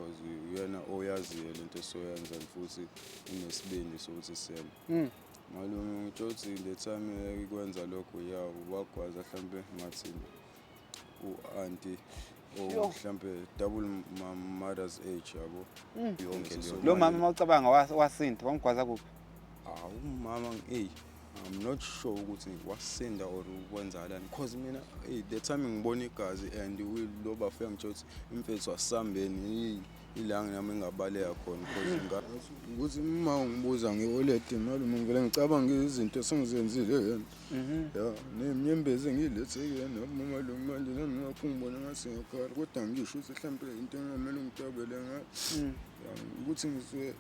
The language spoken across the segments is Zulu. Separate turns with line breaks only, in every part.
because uyena oyaziyo lento esoyenza futhi unesibindi sokuthi siyena. Malume ngitsho ukuthi le time ikwenza lokho wagwaza mhlampe ngathi u-auntie or mhlampe double mother's age yabo.
Yonke lo mama mawucabanga wasinda wangigwaza kuphi?
Umama I'm not sure ukuthi wasinda or ukwenzakalani because mina the time ngibona igazi and lo bafika ngitsho ukuthi imfethu wasambeni ilanga nami engabaleka khona because ukuthi uma ungibuza ngiolede malume ngivele ngicabanga izinto esengizenzile yena. Ya nemnyembezi engilethekene malume manje nami ngaphungibona ngathi ngekhala kodwa ngisho ukuthi mhlambe into engamele ngitabele ngayo. Ukuthi ngizwe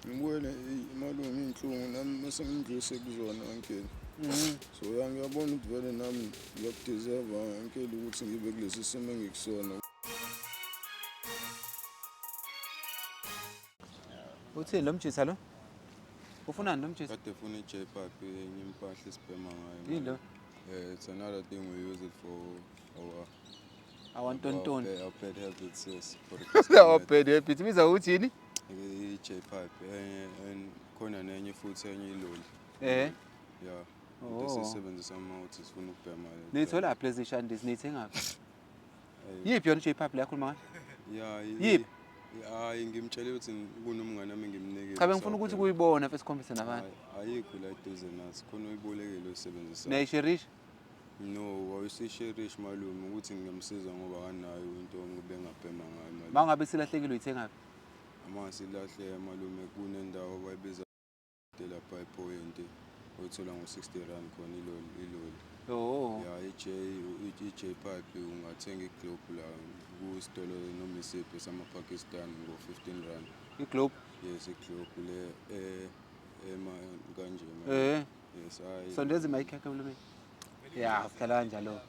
ngibone malume inhlungu nami mase ngindluse kuzona kankeni. So ngiyabona ukuthi vele nami ngiyakudeserve kankeni ukuthi ngibe kulesi simo engikusona.
Uthini lo mjisa lo? Ufunani lo mjisa?
Kade ufuna i-J-pipe enye impahla esibhema ngayo.
Yini lo?
It's another thing we use it for
our tonton.
Our bad habits, yes.
Our bad habits. Biza uthini?
I-J-pipe and khona nenye futhi enye iloli.
Yeah.
Sisebenzisa amawuthi sifuna ukubhema.
Nithola PlayStation this nithengaphi? Yiphi yona i-J-pipe la khuluma
ngayo?
Yiphi?
Ngimtshela ukuthi kunomngane nami ngimnikeze.
Cha bengifuna ukuthi kuyibona first competition nabantu.
Ayikho la eduze nathi. Khona uyibolekile usebenzisa.
Nayisherish?
No, awusisherish malume ukuthi ngingamsiza ngoba akanayo into ngibengabhema ngayo malume.
Mangabe silahlekile uyithengaphi?
Uma silahle malume kunendawo abayibiza la pipe point oyithola ngo-60 rand khona iloli. I-J-pipe ungathenga iGlobe la kusitolo noma isiphi sama-Pakistan ngo-15 rand.
iGlobe?
Yes, iGlobe le kanje. Yes,
sondeza i-mic yakho malume. Ya, sihlala kanjalo.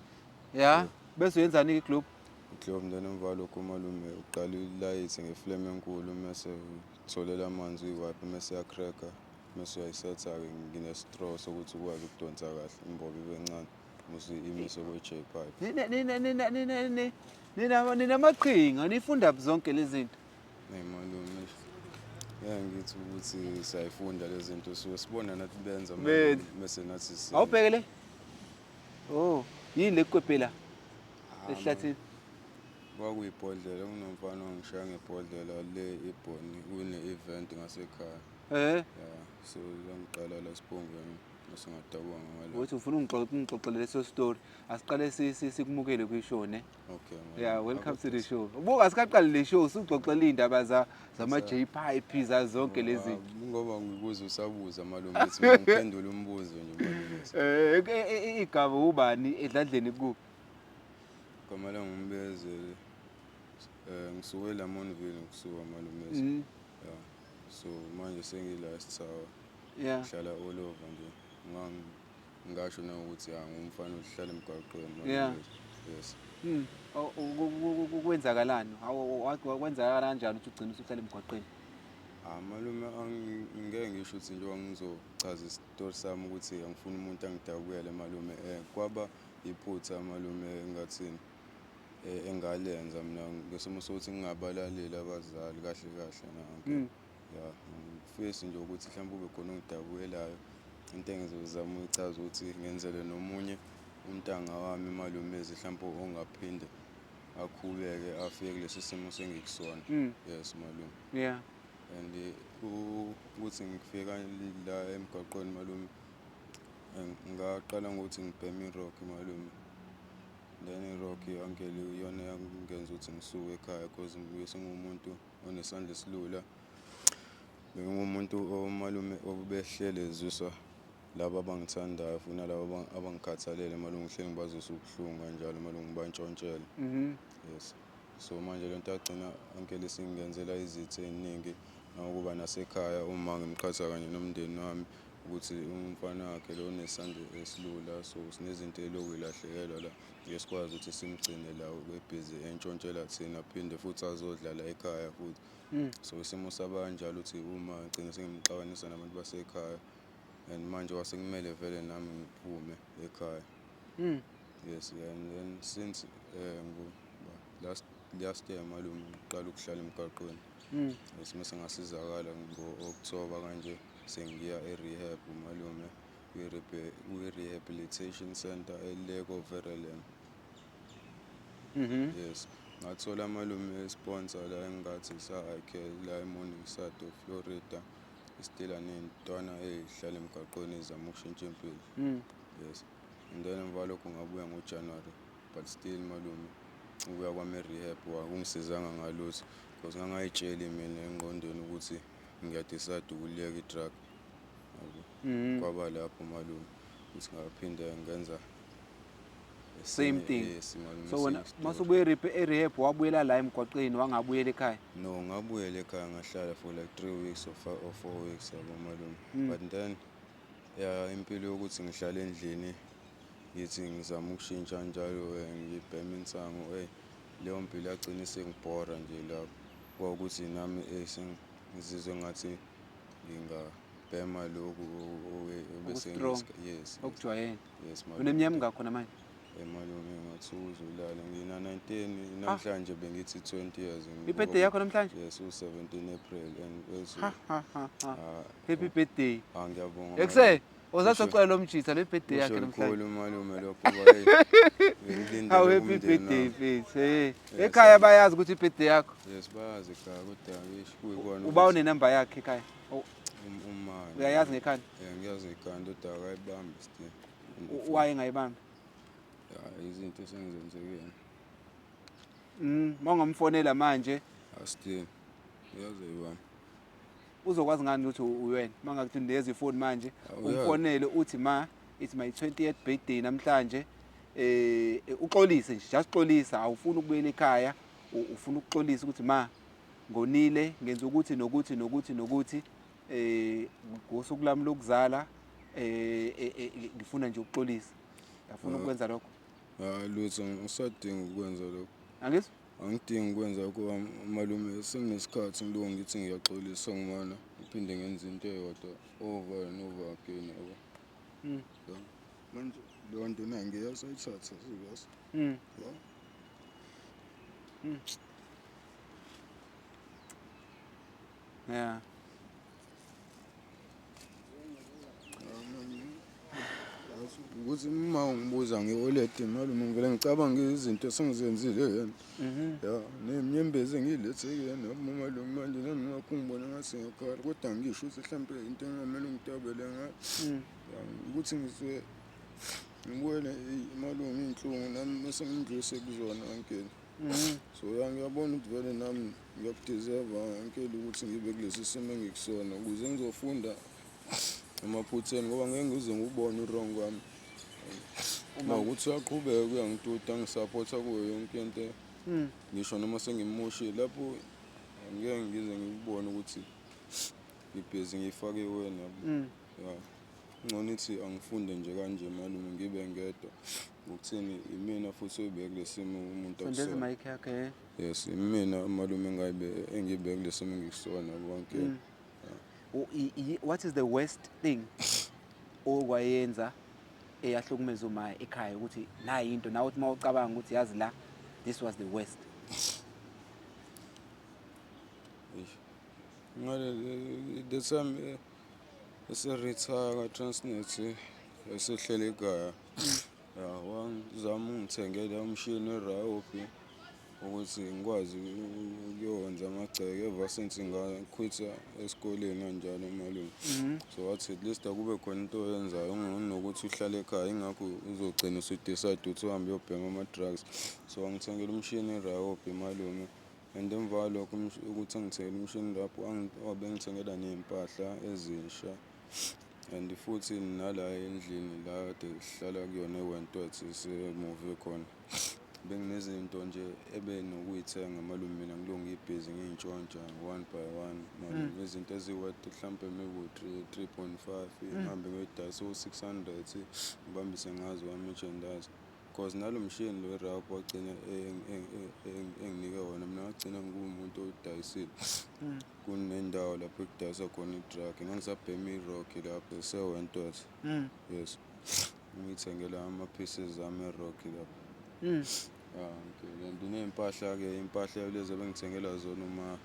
Ya, bese uyenzani iGlobe?
iGlobe then emva lokho malume uqala ulayithe ngeflame enkulu mase utholela amanzi uyiwipe mase yakreka mase uyayisetha-ke ngine-straw sokuthi ukwazi ukudonsa kahle imbobo ibe ncane mase imise kwe-J-pipe.
Ninamaqhinga nifunda zonke lezi zinto.
Malume ngithi ukuthi siyayifunda lezi zinto so sibona nathi benza mase nathi
awubhekele yini lekukwepela esihlathini?
Kwakuyibhodlela kunomfana ongishaya ngebhodlela le ibhoni kune-event ngasekhaya. So langiqala la Sibongweni mase ngadabuka ngalo.
Uthi ufuna ungixoxele leso story asiqale sikumukele kwishow ne?
Okay.
Yeah, welcome to the show. Ubuka asikaqali le show sixoxela indaba zama J-pipe zonke lezi zinto.
Ngoba ngibuza usabuza malume ukuthi ngiphendule umbuzo nje malume.
Igaba ubani edladleni ku?
Kamala Ngumbezele. Ngisuke Lamonville ngisuka malume. So manje sengila Sithawa. Ngihlala all over nje. Ngasho na ukuthi ngumfana ohlala emgwaqweni. Yes.
Kwenzakalani? Kwenzakala kanjani ukuthi ugcine usuhlala emgwaqweni?
Malume ngeke ngisho ukuthi nje ngizochaza isitori sami ukuthi angifuni umuntu angidabukele malume. Kwaba iphutha malume engathini engalenza mina ngesimo sokuthi ngingabalaleli abazali kahle nanke. Ngifisa nje ukuthi mhlawumbe ube khona ongidabukelayo into engizozama ukuchaza ukuthi ngenzele nomunye untanga wami malume mhlawumbe ongaphinde akhuleke afike kulesi simo sengikusona. Yes malume. And ukuthi ngifika la emgwaqweni malume ngaqala ngokuthi ngibheme irock malume. Then irock yankele iyona yangenza ukuthi ngisuke ekhaya because ngibuye sengumuntu onesandla esilula. Bengumuntu malume obehleleziswa laba abangithandayo funa laba abangikhathalele malume ngihleli ngibazisa ubuhlungu kanjalo malume ngibantshontshele. Yes. So manje lento agcina ankele singenzela izitho eziningi ngokuba nasekhaya uma ngimqhatha kanye nomndeni wami ukuthi umfana wakhe lo nesandla esilula so sinezinto elokuyilahlekelwa la ngesikwazi ukuthi simgcine la webhizi entshontshela thina phinde futhi azodlala ekhaya futhi. So isimo saba kanjalo ukuthi uma ngicina sengimxabanisa nabantu basekhaya and manje wasekumele vele nami ngiphume ekhaya. Yes, and then since last last year malume ngiqala ukuhlala emgaqweni. Bese mase ngasizakala ngo-October kanje sengiya e-rehab malume kwi-rehabilitation center eLego Verulam. Yes, ngathola malume sponsor la engathi sa-I-Care la eMorningside Florida, isitila ney'ntwana ey'hlala emgaqweni ezama ukushintsha impilo. Yes, and then emva lokho ngabuya ngoJanuary, but still malume ukuya kwami e-rehab akungisizanga ngalutho because ngangay'tsheli mina engqondweni ukuthi ngiyadecide ukuliyeka i-drug. Kwaba lapho malume ukuthi ngaphinde ngenza
same thing.
Yes, malume,
So wena
same story.
masubuye e-rehab wabuyela la emgwaqweni wangabuyela ekhaya?
No, ngabuyela ekhaya ngahlala for like 3 weeks or 4 weeks yabo malume. But then impilo yokuthi ngihlale endlini ngithi ngizama ukushintsha njalo ngibhema insango leyo mpilo yagcina sengibhora nje lapho. Kwawukuthi nami sengizizwe ngathi ngingabhema lokhu bese yes.
Okujwayele.
Yes malume.
Uneminyaka mingakho namanje?
Malume ngathuza ulala ngina-19 namhlanje bengithi 20 years.
I-birthday yakho namhlanje?
Yes, u-17 April and
Happy birthday.
ngiyabonga.
Ekuse uzasocela lo mjisa le birthday yakhe
Usho
namhlanje.
likhulu malume lapho
Hawu happy birthday mfethu. Ekhaya bayazi ukuthi i-birthday yakho?
Yes, bayazi ekhaya kodwa kuyikona.
Uba unenamba yakhe ekhaya?
Umama.
Uyayazi ngekhanda?
Ngiyazi ngekhanda kodwa akayibambi still.
Waye ngayibambi?
Izinto sengizenzekile.
Mawungamfonela manje
Still uyazi yibambi.
uzokwazi ngani ukuthi uwena mangakuthi ndeza ifoni manje umfonele uthi ma it's my 20th birthday namhlanje uxolise nje just xolisa awufuni ukubuyela ekhaya ufuna ukuxolisa ukuthi ma ngonile ngenza ukuthi nokuthi nokuthi nokuthi ngosuku lami lokuzala ngifuna nje ukuxolisa ngiyafuna ukwenza lokho.
Lutho ngisadinga ukwenza lokho.
Angithi
angidingi ukwenza kuba malume senginesikhathi ngiloko ngithi ngiyaxolisa ngimana ngiphinde ngenza into eyodwa over and over again yabo. Manje leyo nto nayo ngiyasayithatha serious.
yeah.
Ukuthi uma ungibuza nge-wallet malume ngivele ngicabanga izinto esengizenzile yena. Neminyembezi engiyilethekile nabo malume manje nami ngakho ngibona ngathi ngiyakhala kodwa ngisho ukuthi mhlampe into engamele ngitabele ngayo. Ukuthi ngizwe ngibone malume inhlungu nami mase ngindluse kuzona kankela. So ngiyabona ukuthi vele nami ngiyakudeserve kankela ukuthi ngibe kulesi simo engikusona ukuze ngizofunda emaphutheni ngoba ngeke ngize ngubone u-wrong wami. Uma ukuthi uyaqhubeka uyangituta ngisapotha kuyo yonke into. Ngisho noma sengimoshile lapho ngeke ngize ngibone ukuthi ngibhezi ngifake wena. Ngcono ithi angifunde nje kanje malume ngibe ngedwa ngokuthini imina futhi oyibeke kulesimo umuntu akusona.
Sondeza mic yakhe.
Yes, imina malume engibeke kulesimo ngikusona bonke.
What is the worst thing okwayenza eyahlukumeza uma ekhaya ukuthi nayi into nawe uthi mawucabanga ukuthi yazi la this was the worst?
Ngale the time ese-retire ka-Transnet esehlele ekhaya. Wangizama ungithengela umshini we-Ryobi ukuthi ngikwazi ukuyowenza amagceke ever since ngakhwitha esikoleni kanjalo malume. So wathi at least akube khona into oyenzayo nokuthi uhlale ekhaya ingakho uzogcina usudecide ukuthi uhambe uyobhema ama-drugs. So wangithengela umshini we-Ryobi malume and emva lokho ukuthi ngithengele umshini lapho wabe ngithengela ney'mpahla ezintsha and futhi nala endlini la kade sihlala kuyona eWentworth simuve khona. Benginezinto nje ebenokuyithenga malume mina ngiloko ngibhizi ngiy'ntshontsha one by one malume izinto eziworth mhlampe maybe 3.5 ngihambe ngiyodayisa u-600 ngibambise ngazo ama-merchandise because nalo mshini lo we-Ryobi wagcina enginike wona mina ngagcina ngumuntu odayisile. Kunendawo lapho ekudayiswa khona i-drug ngangisabhema i-rock lapho eseWentworth. Yes, ngithengela ama-pieces ami e-rock lapho. Ney'mpahla-ke impahla lezi ebengithengela zona uma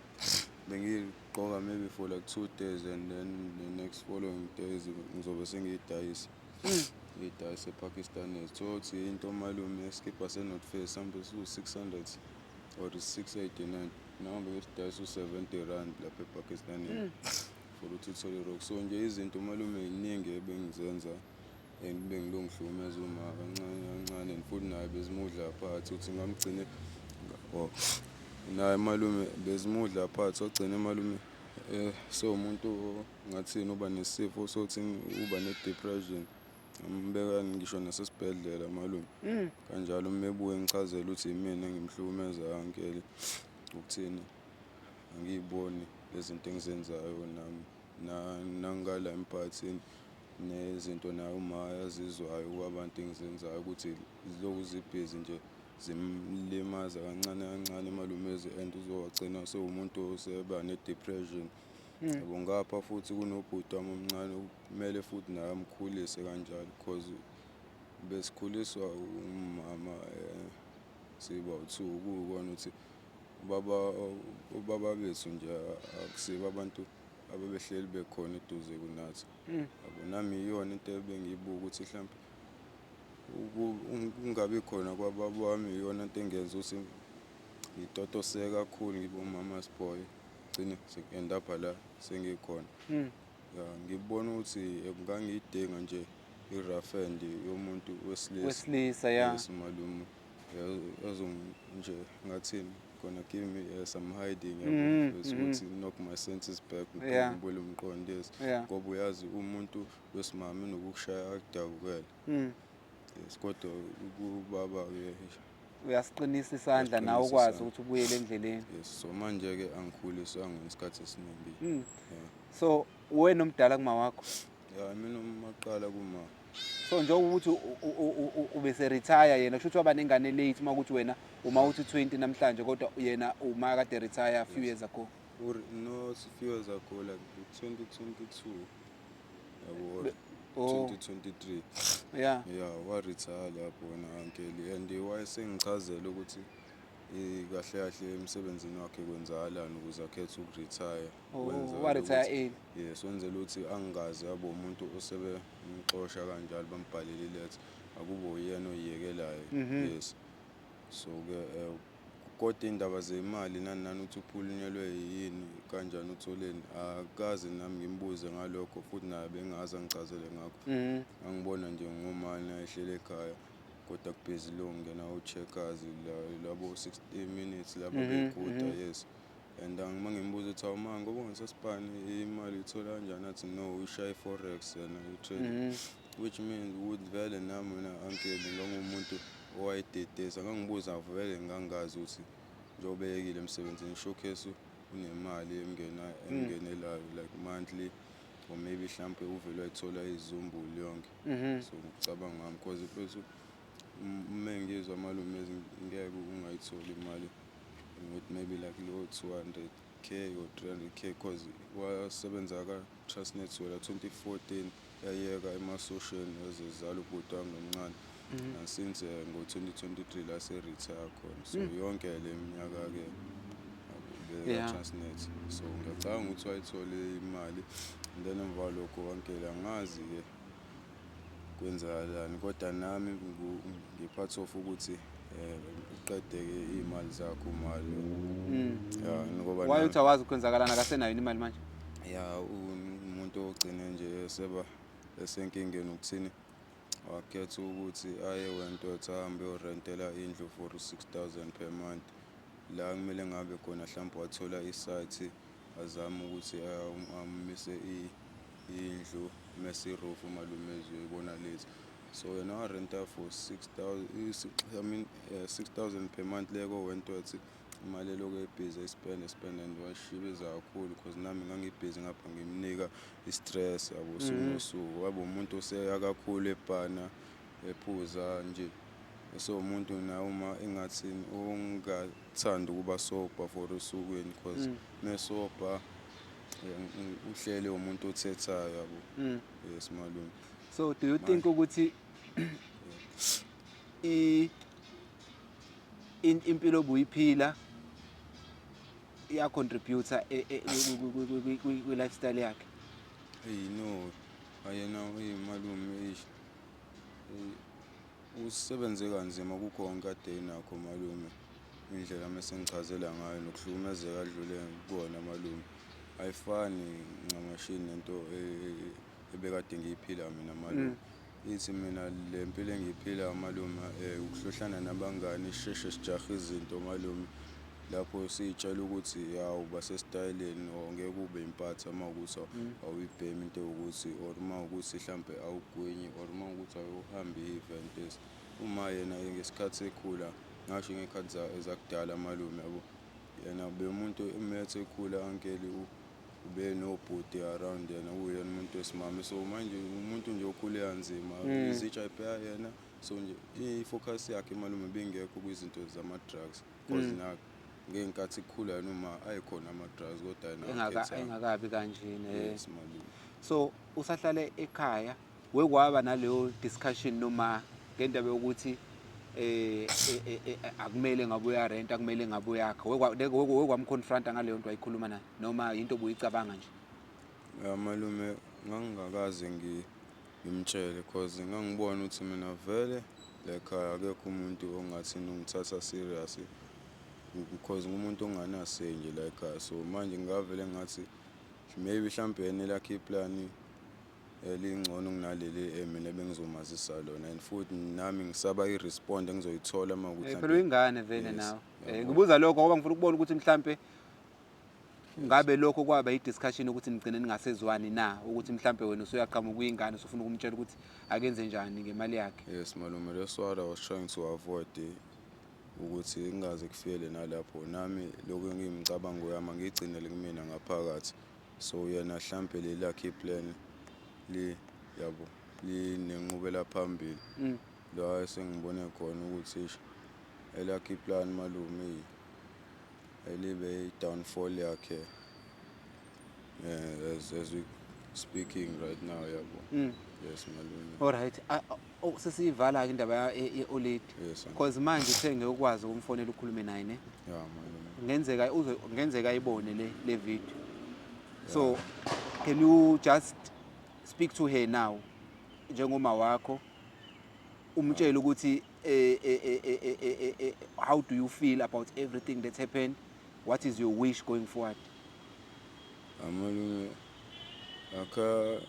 bengiy'gqoka maybe for like 2 days and then the next following days ngizobe sengiy'dayisa. Ngiy'dayisa ePakistanese. Thokuthi into malume iskibha se-North Face mhlawumbe siwu-600 or 689 noma ngisidayisa u-70 rand lapha ePakistanini for ukuthi uthole i-rock. So nje izinto malume y'ningi ebengizenza and bengilongihlukumeza uma kancane kancane and futhi naye bezimudla aphathi ukuthi ngamgcine naye malume bezimudla aphathi wagcina malume sewumuntu ngathini uba nesifo sokuthi uba ne-depression. Ngambeka ngisho nasesibhedlela malume. Kanjalo uma ebuya ngichazela ukuthi yimina engimhlukumezayo ankele ukuthini angiy'boni lezi zinto engizenzayo nami nangala emphakathini nezinto naye uma azizwayo kwabantu engizenzayo ukuthi zilokhu zibhizi nje zimlimaza kancane kancane malume and uzogcina sewumuntu oseba ne-depression. Yabo ngapha futhi kunobhuti wami omncane kumele futhi naye amkhulise kanjalo because besikhuliswa umama siba-2 kuwukona ukuthi ubaba bethu nje akusibo abantu ababehleli bekhona eduze kunathi. Yabo nami iyona into ebengiyibuka ukuthi mhlawumbe ukungabi khona kwababa wami iyona into engenza ukuthi ngitotoseke kakhulu ngibe umama's boy gcine seki-end up la sengikhona. Ngibona ukuthi ngangiyidinga nje i-rough end yomuntu
wesilisa
yes malume nje ngathini gonna give me some hiding yabo ukuthi knock my senses back ngibule umqondo yes ngoba uyazi umuntu wesimame nokukushaya akudabukela. Yes kodwa ubaba-ke
uyasiqinisa isandla nawe ukwazi ukuthi ubuyele endleleni.
Yes so manje-ke angikhuliswanga ngesikhathi esiningi.
So wena omdala kuma wakho?
Mina umaqala kuma.
So njengoba ukuthi ubese-retire yena kusho ukuthi waba nengane late uma ukuthi wena uma uthi 20 namhlanje kodwa yena uma kade retire a few years ago.
No, a few years ago like 2022 yabo 2023 waretire lapho wena ankeli and wayesengichazela ukuthi kahle kahle emsebenzini wakhe kwenzakalani ukuze akhethe ukuretire.
Waretire early.
Yes wenzela ukuthi angingazi yabo umuntu osebemxosha kanjalo bambhalele iletha akube uyena oyiyekelayo. Yes so-ke kodwa indaba zemali nani ukuthi uphulunyelwe yini kanjani utholeni akaze nami ngimbuze ngalokho futhi naye bengazi angichazele ngakho. Angibona nje ngomani ayehlele ekhaya kodwa kubhizi lo ngena u-checkers labo 60 minutes labo bekuda yes and uma ngimbuza ukuthi awuma ngoba ngisasipani imali ithola kanjani athi no uyishaya i-forex yena i-trade which means ukuthi vele nami mina ankeli ngangumuntu owayededesa ngangibuza vele ngangazi ukuthi njengoba eyekile emsebenzini showcase unemali emngenelayo like monthly or maybe mhlawumbe uvele wayithola izumbulu yonke. So ngicabanga ngami because mfethu uma ngizwa malume ngeke ungayitholi imali with maybe like lo 200k or 300k because wasebenza ka-Transnet wela 2014 yayeka emasosiyeni ezizala ubhuti wami nomncane. And since ngo-2023 la se-retire khona so yonke le minyaka-ke beka-Transnet so ngiyacabanga ukuthi wayithole imali and then emva kwalokho wankela angazi-ke kwenzakalani kodwa nami ngi-part of ukuthi uqede-ke iy'mali zakho mali. Ngoba
why uthi awazi ukwenzakalana akasenayo imali manje?
Umuntu ogcine nje seba esenkingeni ukuthini wakhetha ukuthi aye wentotha ahambe yorentela indlu for 6,000 per month la kumele ngabe khona mhlawumbe wathola isite azama ukuthi amise indlu mase roof malume ezoyibona late so yena warenta for 6,000 per month leko wentothi imali lokho ebhizi spend and washibeza kakhulu because nami ngangibhizi ngapha ngimnika i-stress yabo suku waba umuntu oseya kakhulu ebhana ephuza nje so umuntu na uma engathini ongathanda ukuba sober for usukwini because nesober uhlele umuntu othethayo yabo. Yes malume.
So do you think ukuthi impilo obuyiphila iya-contributor kwi-lifestyle yakhe.
No, ayena malume usebenze kanzima kukho konke kade enakho malume. Indlela mesengichazela ngayo nokuhlukumezeka adlule kubona malume ayifani ncamashi nento ebekade ngiyiphila mina malume. Ithi mina le mpilo engiyiphila malume ukuhlohlana nabangani sisheshe sijahe izinto malume. Lapho siyitshela ukuthi yawu basesitayeleni or ngeke ube impatha mawukuthi awuyibhemi into ukuthi or mawukuthi mhlambe awugwinyi or mawukuthi awuhambi i-event. Uma yena ngesikhathi ekhula ngasho ngekhathi zakudala malume yabo yena bemuntu emethe ekhula ankeli ube nobhuti around yena uyena umuntu wesimame. So manje umuntu nje okhule kanzima izitsha ibheka yena so nje i-focus yakhe malume bengekho kwizinto zama-drugs because ngenkathi kukhula noma ayikhona ama-drugs kodwa
engakabi kanjena.
Yes malume.
So usahlale ekhaya wekwaba naleyo discussion noma ngendaba yokuthi akumele ngabe uyarent akumele ngabe uyakha wekwamconfronta ngaleyo nto ayikhuluma naye noma into obuyicabanga nje?
Malume ngangingakaze ngimtshele cause ngangibona ukuthi mina vele lekhaya akekho umuntu ongathi ngithatha serious because ngumuntu onganase nje la ekhaya. So manje ngavele ngathi maybe mhlambe yena lakhe iplan elingcono kunaleli mina bengizomazisa lona and futhi nami ngisaba i-respond engizoyithola mawukuthi
phela uyingane vele nawe. Ngibuza lokho ngoba ngifuna ukubona ukuthi mhlambe ngabe lokho kwaba i-discussion ukuthi nigcine ningasezwani na ukuthi mhlambe wena usuyaqhamuka uyingane usufuna ukumtshela ukuthi akenze njani ngemali yakhe.
Yes malume, that's what I was trying to avoid ukuthi ngingaze kufikele nalapho nami lokho engimcabango yami ngigcinele kumina ngaphakathi. So yena mhlambe lelakhe iplan yabo linenqubela phambili la esengibone khona ukuthi elakhe iplan malume elibe downfall yakhe as we speaking right now yabo. Yes malume.
All right. Sesiyivala ke indaba ye-Oledi because manje sengeke ukwazi ukumfonela ukhulume naye ne.
Yeah malume.
Ngenzeka ayibone le video. So can you just speak to her now njengoma wakho umtshela ukuthi how do you feel about everything that's happened? What is your wish going forward?
Malume aka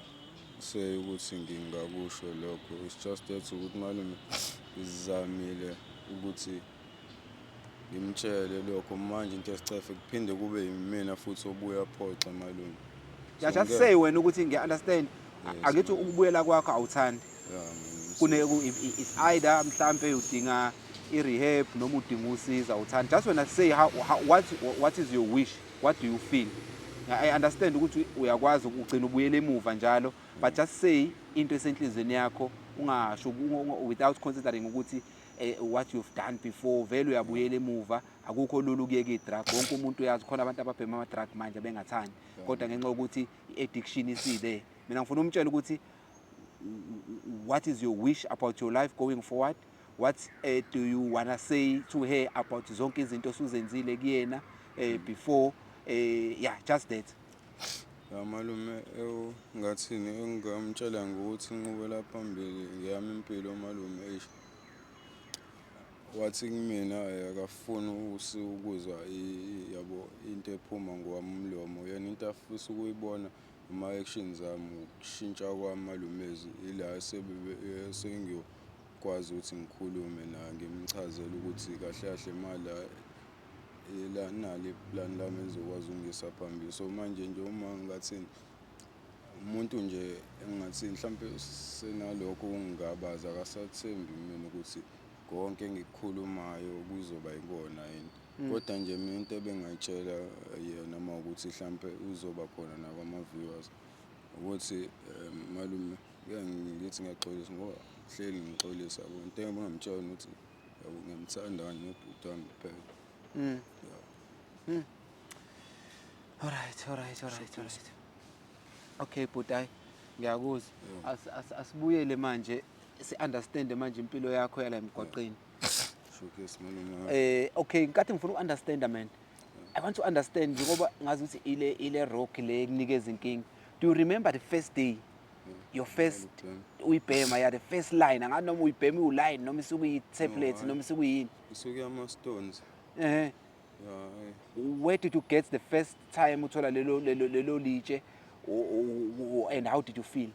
say ukuthi ngingakusho lokho. It's just that ukuthi malume izamile ukuthi ngimtshele lokho manje into esicefe kuphinde kube yimina futhi obuya phoxa malume.
Yeah, just say wena ukuthi ngiya-understand akithi ukubuyela kwakho awuthandi. It's either mhlambe udinga i-rehab noma udinga usiza awuthandi. Just when I say what is your wish? What do you feel? I understand ukuthi uyakwazi ukugcina ubuyele emuva njalo but just say into esenhlizweni yakho ungasho without considering ukuthi what you've done before vele uyabuyela emuva akukho lulu kuyeka i-drug. Wonke umuntu uyazi khona abantu ababhema ama-drug manje bengathandi kodwa ngenxa yokuthi i-addiction isile. Mina ngifuna umtshela ukuthi what is your wish about your life going forward? What do you want to say to her about zonke izinto osuzenzile kuyena before just that.
Malume ngathini engamtshela ngokuthi inqubela phambili ngiyami impilo malume wathi kumina akafuni ukuzwa yabo into ephuma ngowami umlomo yena into afisa ukuyibona ama-action zami ukushintsha kwami malumezi ila sengiyokwazi ukuthi ngikhulume naye ngimchazele ukuthi kahle kahle mala la nali plan lami ezokwazi ukungisa phambili. So manje nje uma ngathini umuntu nje engathi mhlambe senalokho ungabaza akasathembi mina ukuthi konke engikukhulumayo kuzoba yikona yini kodwa nje mina into ebengayitshela yena mawukuthi mhlambe uzoba khona nakwama-viewers ukuthi malume ngithi ngiyaxolisa ngoba hleli ngixolisa yabo into engamtshela ukuthi yabo ngiyamthanda nobhuti wami kuphela.
All right. Okay bhuti, ngiyakuzwa. Asibuyele manje si-understand manje impilo yakho yala emgwaqeni.
showcase malume.
Okay, nkathi ngifuna uku-understanda man. I want to understand ngoba ngazi ukuthi ile rock le kunikeza inkingi. Do you remember the first day? Your first uyibhema ya the first line angathi noma uyibhema uline noma isuke yi-tablet noma isuke yini?
Isuke ama-stones.
Yeah. Where did you get the first time uthola lelo litshe and how did you feel?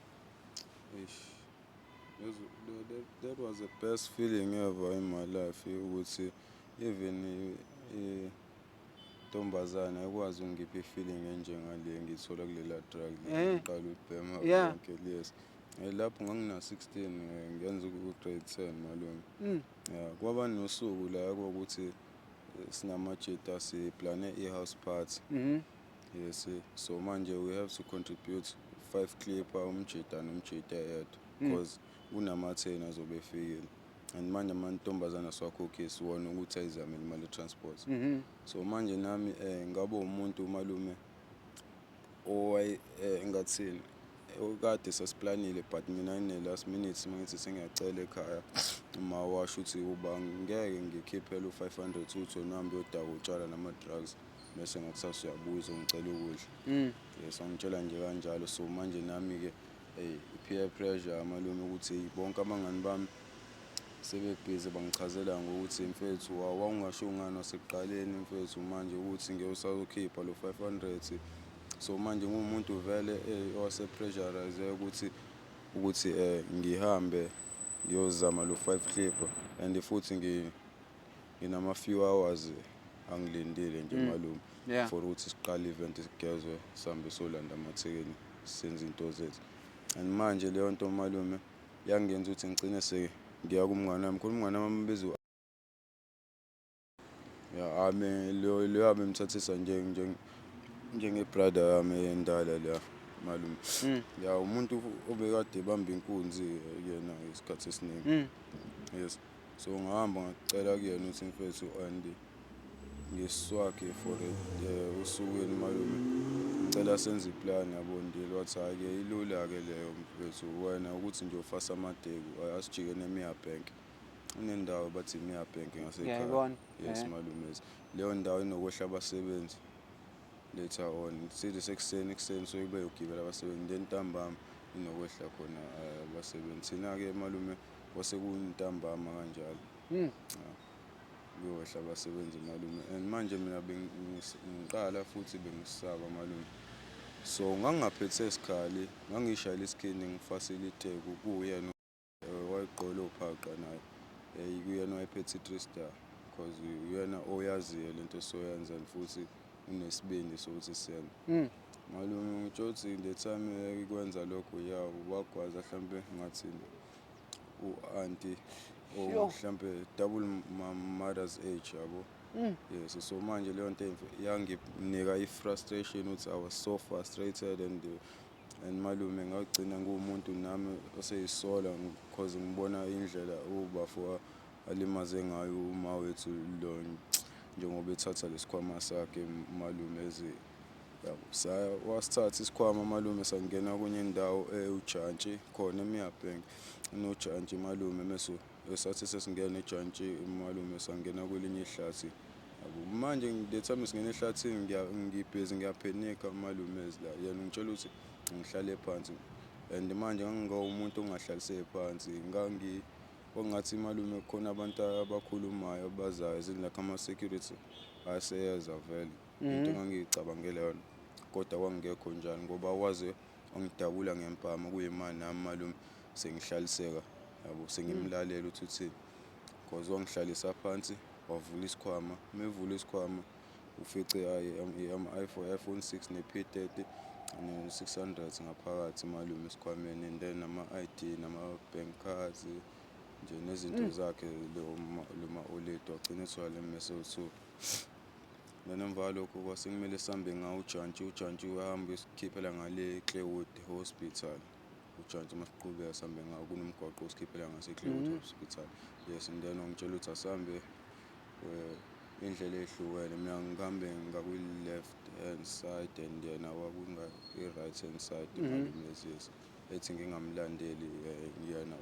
That was the best feeling ever in my life ukuthi even intombazana ekwazi ungipha i-feeling enjengale ngithola kulela drug ngiqala ukubhema konke yes. Lapho ngangina-16 ngenza ku-grade 10 malume. Kwaba nosuku la ukuthi sinamajita siplane i-house party. Yes, so manje we have to contribute 5 clipper umjita nomjita eyedwa because kunama-10 azobe efikile and manje amantombazana siwakhokhisa wona ukuthi ayizame imali transport. So manje nami ngaba umuntu malume ngathini okade sasiplanile but mina last minute mangithi sengiyacela ekhaya uma washo ukuthi uba ngeke ngikhiphele u500 uthi uhambe uyodaka utshwala nama-drugs bese ngakusasa uyabuza ngicela ukudla. Yes, angitshela nje kanjalo. So manje nami-ke peer pressure malume ukuthi bonke abangani bami sebebhizi bangichazela ngokuthi mfethu wawungasho ngani wasekuqaleni mfethu manje ukuthi ngiyosazokhipha lo 500. So manje ngumuntu vele wase-pressurize ukuthi ngihambe ngiyozama lo 5 clipper and futhi nginama few hours angilindile nje malume for ukuthi siqale event sigezwe sihambe solanda amathekeni senze into zethu. And manje leyo nto malume yangenza ukuthi ngicine ngiya kumngane wami khona umngane wami mbizo leyo abe mthathisa njenge-brother yami endala la malume. Umuntu obekade ebamba inkunzi yena isikhathi esiningi. Yes, so ngahamba ngacela kuyena ukuthi mfethu and ngiswakhe for usukwini malume ngicela senze iplan yabondile wathi hhayi-ke ilula-ke leyo mfethu wena ukuthi nje ufase amadeku asijike ne-Mia Bank. Unendawo bathi i-Mia Bank ngasekhaya. Yes malume, leyo ndawo inokwehla abasebenzi later on sithi sekuseni so kube ugibela abasebenzi then ntambama inokwehla khona abasebenzi. Thina-ke malume kwase kuntambama kanjalo kuyowehla abasebenzi malume and manje mina bengiqala futhi bengisaba malume. So ngangingaphethe sikhali ngangishayela iskini ngifasile iteku kuyena wayegqola ophaqa naye kuyena wayephethe i-3 star because uyena oyaziyo lento soyenza futhi unesibindi sokuthi siyenze. Malume ngitsho ukuthi the time ikwenza lokho wagwaza mhlambe ngathi u-auntie mhlambe double my mother's age yabo. Yes, so manje leyo nto yanginika i-frustration ukuthi I was so frustrated and malume ngagcina ngumuntu nami oseyisola because ngibona indlela ubafo alimaze ngayo uma wethu lo njengoba ethatha lesikhwama sakhe malume wasithatha isikhwama malume sangena kwenye indawo ujantshi khona eMia Bank nojantshi malume meso esathi sesingena ejantshi malume sangena kwelinye ihlathi. Manje ngidethama singena ehlathini ngibhezi ngiyaphenika malume la yena ngitshela ukuthi ngihlale phansi and manje ngangingawumuntu ongahlaliseki phansi ongathi malume khona abantu abakhulumayo abazayo like ama-security aseyeza vele into engangiyicabangela yona kodwa kwangekho njalo ngoba waze wangidabula ngempama kuyimani nami malume sengihlaliseka yabo sengimlalela ukuthi uthini because wangihlalisa phansi wavula isikhwama mevula isikhwama ufice iPhone 6 ne-P30 ne-600 ngaphakathi malume esikhwameni and then nama-ID nama-bank cards nje nezinto zakhe loma-wallet wagcina ethwala eMasewu. Then emva kwalokho kwase kumele sihambe ngawo ujantshi uhambe esikhiphela ngale Clearwood Hospital. Ujantshi masiqhubeka sihambe ngawo kunomgwaqo osikhiphela ngase-Clearwood Hospital. Yes, and then wangitshela ukuthi asihambe indlela ehlukene mina ngihambe ngakwi-left hand side and yena wakunga-i-right hand side malume. Yes, ethi ngingamlandeli yena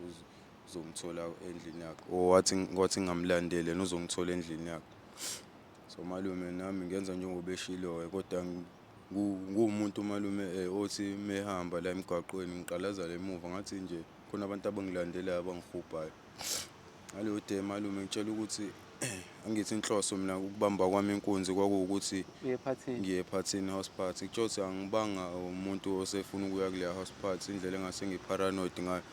uzongithola endlini yakhe or wathi ngamlandeli yena uzongithola endlini yakhe. So malume nami ngenza njengoba eshilo kodwa ngumuntu malume othi mehamba la emgwaqweni ngiqalazela emuva ngathi nje khona abantu abangilandelayo abangihubhayo. Ngaleyo day malume ngitshela ukuthi angithi inhloso mina ukubamba kwami inkunzi kwakuwukuthi ngiye ephathini house party. Kuthiwa ukuthi angibanga umuntu osefuna ukuya kuleya house party indlela engase ngiparanoid ngayo.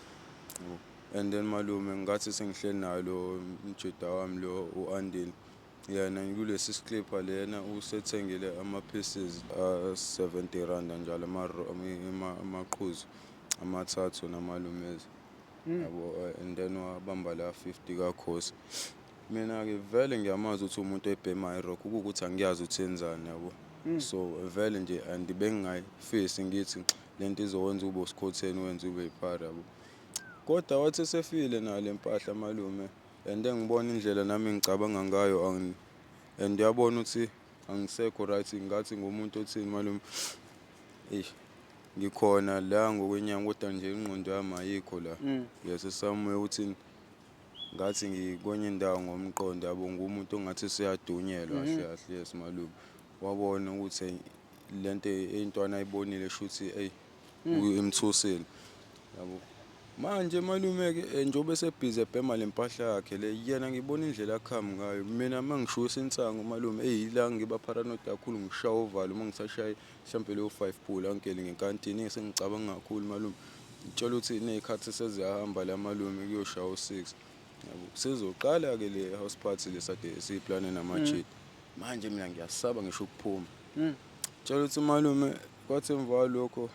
And then malume ngathi sengihleli nayo lo mjida wami lo u-Andile yena kulesi siclipper lena usethengile ama-pieces 70 rand njalo amaqhuzu amathathu namalumezi yabo. And then wabamba la 50 kaKhosi. Mina-ke vele ngiyamazi ukuthi umuntu ebhema irock ukuthi angiyazi ukuthi enzani yabo. So vele nje andibengingayifisi ngithi lento izokwenza ube usikhotheni wenze ube yiphara yabo. Kodwa wathi esefile nale mpahla malume and ngibona indlela nami ngicabanga ngayo and yabona ukuthi angisekho right ngathi ngumuntu othini malume ngikhona la ngokwenyanga kodwa nje ingqondo yami ayikho la. Yes somewhere uthini ngathi ngikwenye indawo ngomqondo yabo ngumuntu ongathi siyadunyelwa kahle kahle. Yes malume wabona ukuthi lento eyintwana ayibonile shuthi imthusile yabo. Manje malume-ke njengoba esebhizi ebhema le mpahla yakhe le yena ngibona indlela akhamba ngayo. Mina mangishusa insango malume la ngiba paranoid kakhulu ngishaya uvalo mangisashaya mhlawumbe leyo 5 pool ankele ngenkantini sengicabanga kakhulu malume. Ngitshela ukuthi nezikhathi seziyahamba la malume kuyoshaya u6 yabo. Sizoqala-ke le house party lesade siyiplane namajita. Manje mina ngiyasaba ngisho ukuphuma. Ngitshela ukuthi malume kwathi emva kwalokho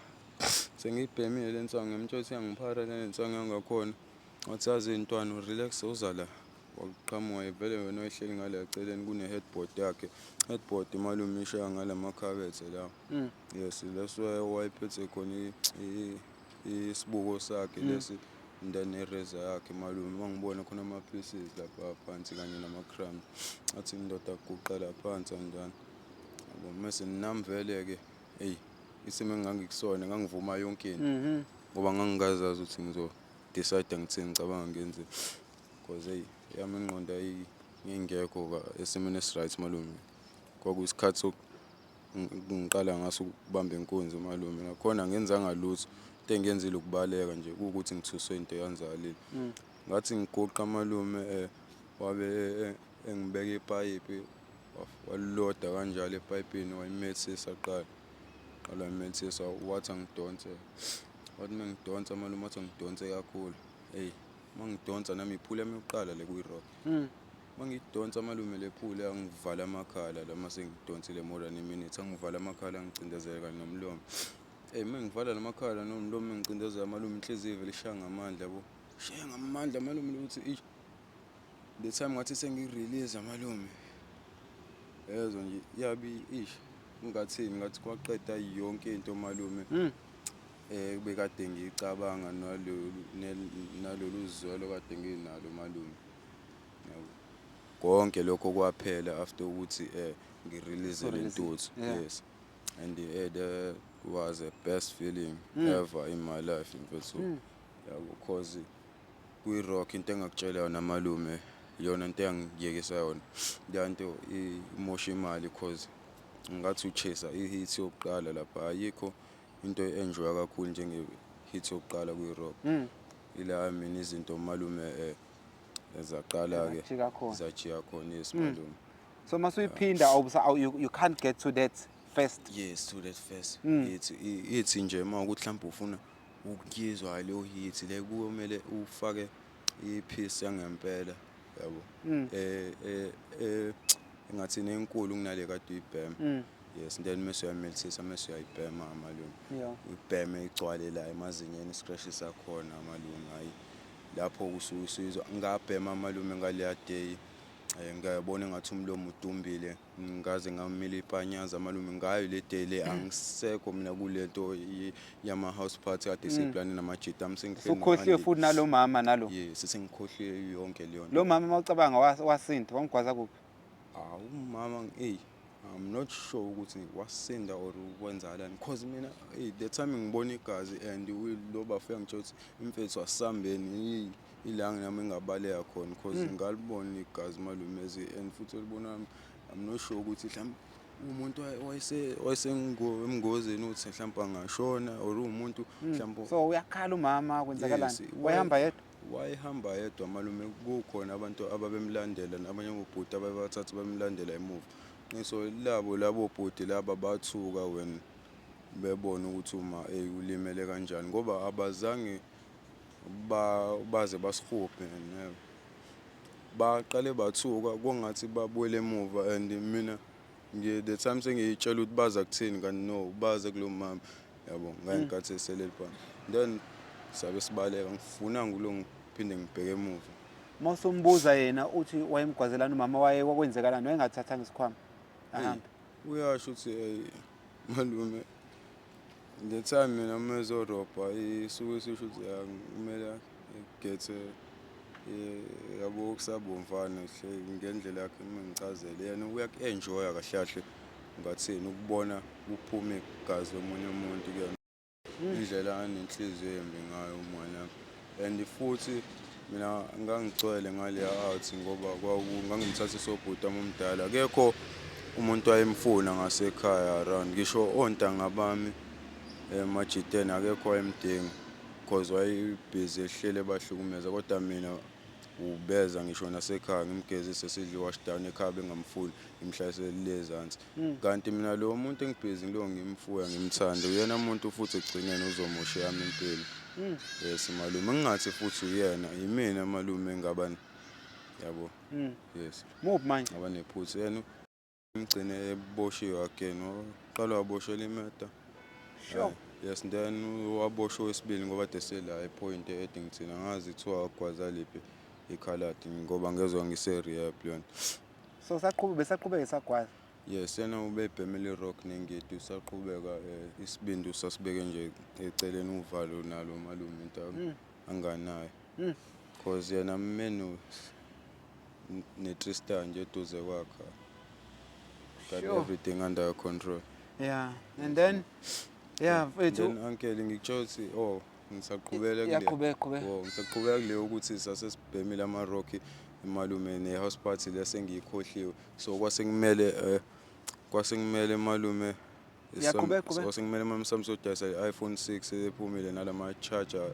sengibhemile le nsango ngimtshela ukuthi yangiphara le nsango yangakhona. Wathi yazi intwana relax uza la waqhamuka vele wena oyehleli ngale eceleni kune-headboard yakhe. Headboard malume ishaya ngala makhabethe la. Yes that's why wayephethe khona isibuko sakhe lesi then eraser yakhe malume mangibona khona ama-pieces lapha phansi kanye nama-crumbs. Athi indoda kuqala phansi kanjani yabo. Mase nami vele-ke isimo engangikusona ngangivuma yonke into ngoba ngangingazazi ukuthi ngizodecide ngithini ngicabanga ngenzeni because yami ingqondo ngingekho esimeni esiright malume. Kwakuyisikhathi ngiqala ngaso ukubamba inkunzi malume nakhona angenzanga lutho. Into engiyenzile ukubaleka nje ukuthi ngithuswe into eyanzalile. Ngathi ngigoqa malume wabe engibeka ipayipi waliloda kanjalo epayipini wayimethisa qala wayimethisa wathi angidonse. Wathi mengidonsa malume wathi ngidonse kakhulu. Mangidonsa nami iphula yami yokuqala le kuyirock. Mangidonsa malume le phula yangivala amakhala la mase ngidonsile more than a minute angivala amakhala ngicindezela nomlomo. Mengivala namakhala nomlomo ngicindezela malume inhliziyo vele ishaya ngamandla yabo. Shaya ngamandla malume ukuthi the time ngathi sengirelease malume. Yezwa nje yabi ngathini ngathi kwaqeda yonke into malume. Bekade ngicabanga nalolu zwelo kade nginalo malume yabo. Konke lokho kwaphela after ukuthi ngirelease le ntuthu. Yes and that was the best feeling ever in my life mfethu yabo because kuyirock into engakutshela yona malume yona into engiyekisa yona leyanto imosha imali because ngathi uchase ihit yokuqala lapha ayikho into enjoy kakhulu njenge hit yokuqala kuyirock. Ila mina izinto malume ezaqala-ke zajiya khona esimalume.
So masuyiphinda you can't get to that first.
Yes to that first ithi nje mawukuthi mhlawumbe ufuna ukuyizwa leyo hit le kumele ufake ipiece yangempela yabo. Engathi nenkulu kunale kade uyibhema. Yes then mase uyamelsisa mase uyayibhema malume. Ubheme igcwale la emazinyeni iscratch sakhona malume hayi lapho usuyizwa ngabhema malume ngale day. Ngiyabona ngathi umlomo udumbile ngaze ngamila ipanyaza malume ngayo le day le angisekho mina kulento yama house party kade siplane namajita amsengihleli.
Ukhohliwe futhi nalo mama nalo.
Yes sengikhohliwe yonke leyo.
Lo mama mawucabanga wasinda wangigwaza kuphi?
Umama I'm not sure ukuthi wasinda or ukwenzakalani cause mina the time ngibona igazi and lo bafika ngitsho ukuthi imfethu asambeni ilanga nami engabaleka khona cause ngalibona igazi malumezi and futhi libona I'm not sure ukuthi mhlawumbe umuntu wayesemngozeni uthi mhlawumbe angashona or umuntu mhlawumbe.
So uyakhala umama kwenzakalani?
Yes,
Wayehamba yedwa?
wayehamba yedwa malume kukhona abantu ababemlandela nabanye obhuti ababathatha bamlandela emuva. So labo bhuti laba bathuka when bebona ukuthi uma ulimele kanjani ngoba abazange baze basihuphe baqale bathuka kongathi babuyele emuva and mina the time sengiyitshela ukuthi baza kuthini kanti no baze kulo mama yabo ngayinkathi eselele phansi then sabe sibaleka ngifuna ngulo ngiphinde ngibheke emuva.
Mawusumbuza yena uthi wayemgwazelana umama wakwenzekalani wayengathathanga isikhwama ahambe.
Uyasho ukuthi malume the time mina mezorobha isuke sisho ukuthi kumele gethe yabo ukusabomvana ngendlela yakhe mengichazele yena uyak-enjoya kahle kahle ngathini ukubona kuphuma igazi lomunye umuntu kuyena indlela anenhliziyo embi ngayo umwana and futhi mina ngangigcwele ngaleya out ngoba ngangimthatha sobhuti omdala akekho umuntu wayemfuna ngasekhaya around ngisho ontanga bami emajiteni akekho wayemdinga because wayebhizi ehlele bahlukumeza kodwa mina ubeza ngisho nasekhaya ngimgezise sidle wash down ekhaya bengamfuni ngimhlayisele lezansi kanti mina lo muntu engibhizi ngilo ngimfuya ngimthanda uyena umuntu futhi egcineni uzomosha yami impilo. Yes malume ngingathi futhi uyena yimina malume ngabani yabo. Yes
Muphi manje?
ngaba nephutha yena ngigcine eboshiwe again waqala waboshela imeta.
Sure.
Yes then waboshwa wesibili ngoba desela ePoint eEdington angazi kuthiwa wagwaza liphi ikhaladi ngoba ngezwe ngise-rehab yona.
So besaqhubeka esagwaza?
Yes yena ubebhemele rock nengidu saqhubeka isibindi sasibeke nje eceleni uvalo nalo malume into anganayo cause yena menu neTristan nje eduze kwakhe got everything under control.
Yeah and then
then uncle ngikutshothi ngisaqhubela ngisaqhubeka kule ukuthi sasesibhemile ama-rocky malume ne-house party lesengiyikhohliwe so kwasengimele malume kwasekumele mama samsodayisa i-iPhone 6 ephumile nalama-charger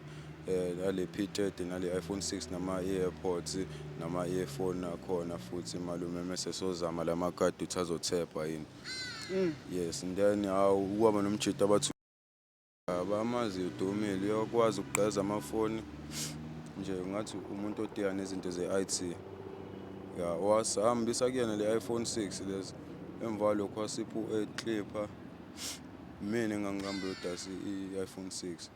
nale P30 nale iPhone 6 nama-earpods nama-earphone akhona futhi malume mase sozama lamakadi uthi azothepha yini. Yes and then kwaba nomjito abathi abamazi udumile uyakwazi ukugqeza amafoni nje ngathi umuntu odinga nezinto ze-IT wasahambisa kuyena le iPhone 6 lezi emva lokho wasipho u-8 clipper mina engangihamba udasi i-iPhone 6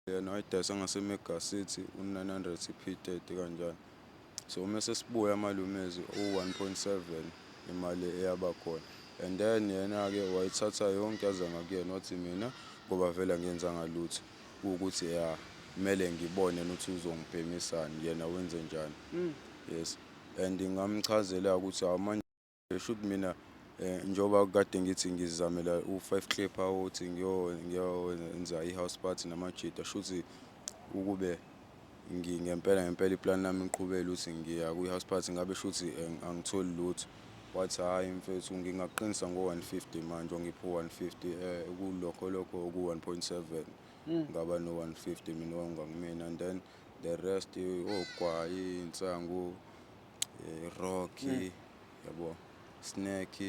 yena wayidayisa ngase-Mega City u-900 P30 kanjani so mase sibuya malumezi u-1.7 imali eyaba khona and then yena-ke wayithatha yonke yaze ngakuyena wathi mina ngoba vele ngiyenzanga lutho ukuthi kumele ngibone ukuthi uzongibhemisani yena wenze njani. Yes and ngamchazela ukuthi manje should mina njoba kade ngithi ngizamela u5 clipper ukuthi ngiyowenza i-house party namajita shuthi ukube ngempela iplan nami ngiqhubela ukuthi ngiya kwi-house party ngabe shuthi angitholi lutho wathi hayi mfethu ngingaqinisa ngo-150 manje ngipho 150 kulokho ku-1.7 ngaba no-150 mina ongangimina and then the rest ogwayi insangu rocky yabo snack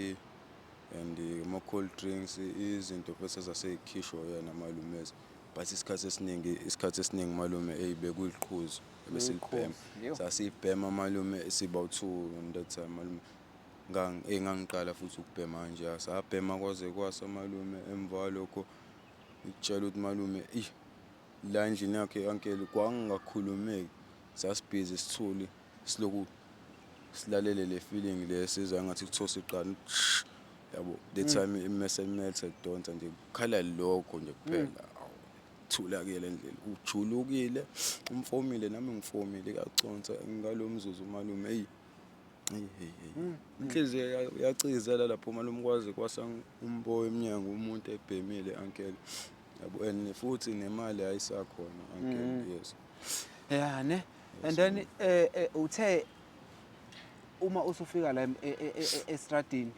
and ama-cold drinks izinto bese zaseyikhishwa yena malumezi but isikhathi esiningi malume bekuyiliqhuzu bese libhema sasibhema malume sibawu-2 on that time malume ngangiqala futhi ukubhema kanje sabhema kwaze kwasa malume emva lokho ngitshela ukuthi malume la endlini yakhe uncle kwangingakhulumeki sasibhizi sithuli siloku silalele le feeling le sizwa ngathi kuthosa iqala yabo the time imeselmethe donsa nje kukhala lokho nje kuphela thula ke le ndlela ujulukile umfomile nami ngifomile kaconsa ngalomzuzu malume inhliziyo yacizela lapho malume ukwazi kwasa umboyo emnyango umuntu ebhemile uncle yabo, and futhi nemali ayisakhona uncle. Yes.
Yeah, ne? And then uthe uma usufika la estradini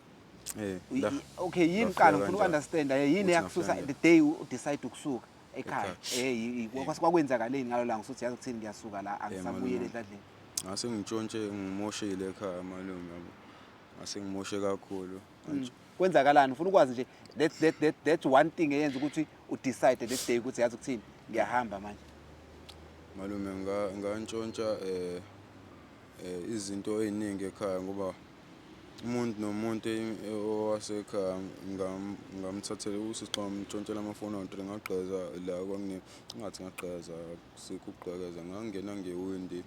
okay yini qala ngifuna ukunderstand yini yakususa the day u decide ukusuka ekhaya kwakwenzakaleni ngalo langa usuthi yazi ukuthini ngiyasuka la angisabuyele endladleni?
Ngase ngitshontshe ngimoshile ekhaya malume yabo, ngase ngimoshe kakhulu manje.
Kwenzakalani ufuna ukwazi nje that one thing eyenza ukuthi u decide that day ukuthi yazi ukuthini ngiyahamba manje?
Malume ngantshontsha izinto eziningi ekhaya ngoba umuntu nomuntu owasekhaya ngamthathela usisi ngamtshontshela amafoni awu-3 ngagqeza la ngathi ngagqeza sikho ukugqekeza ngangena ngewindi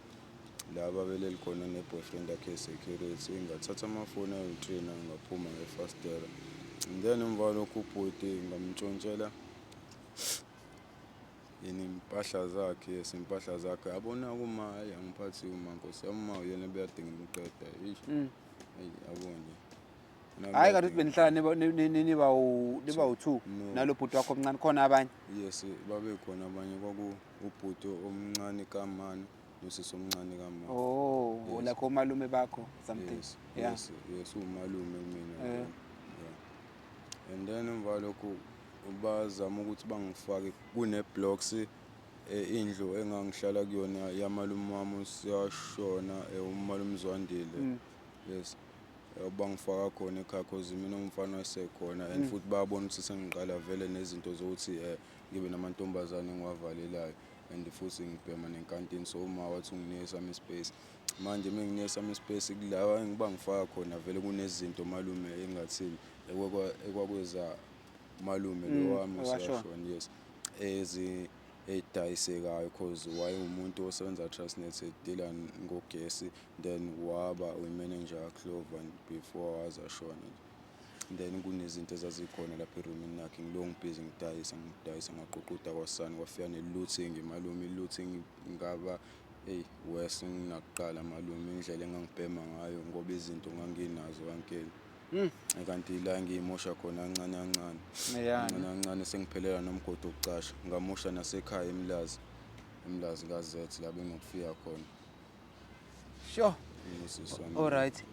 la babeleli khona ne-boyfriend yakhe security ngathatha amafoni awu-3 ngaphuma ngefastela, and then emva lokho ubhuti ngamtshontshela impahla zakhe, impahla zakhe yabona kuma angiphathi uma Nkosi yami yena beyadinga ukuqeda yabona.
Hayi kanti benihlala niba u2 nalo bhuti wakho omncane khona abanye?
Yes, babe khona abanye ubhuti omncane kaMani nosisi omncane kaMani.
Oh, like omalume bakho something.
Yes, umalume mina. Yeah. And then emva lokho bazama ukuthi bangifake kune-blocks indlu engangihlala kuyona yamalume wami siyashona umalume Zwandile. Yes. Bangifaka khona ekhaya cause mina ngumfana wasekhona and futhi bayabona ukuthi sengiqala vele nezinto zokuthi ngibe namantombazane engiwavalelayo and futhi ngibhema nenkantini, so uma wathi unginike sami space manje menginike sami space kulawa engibangifaka khona vele kunezinto malume engathini ekwakweza malume lo wami usashona. Yes. Edayisekayo cause wayewumuntu osebenza Transnet edila ngogesi, then waba uyimanager kaClover before waze ashona. Then kunezinto ezazikhona lapha erumini yakhe ngilo ngibhizi ngidayisa ngaqoqoda kwaSani kwafika ne-looting malume, i-looting ngaba worse kunakuqala malume, indlela engangibhema ngayo ngoba izinto nganginazo uncle. Kanti la ngiyimosha khona kancane sengiphelela nomgodi wokucasha ngamosha nasekhaya eMlazi kaZethe la benginokufika khona.
Sure. All right.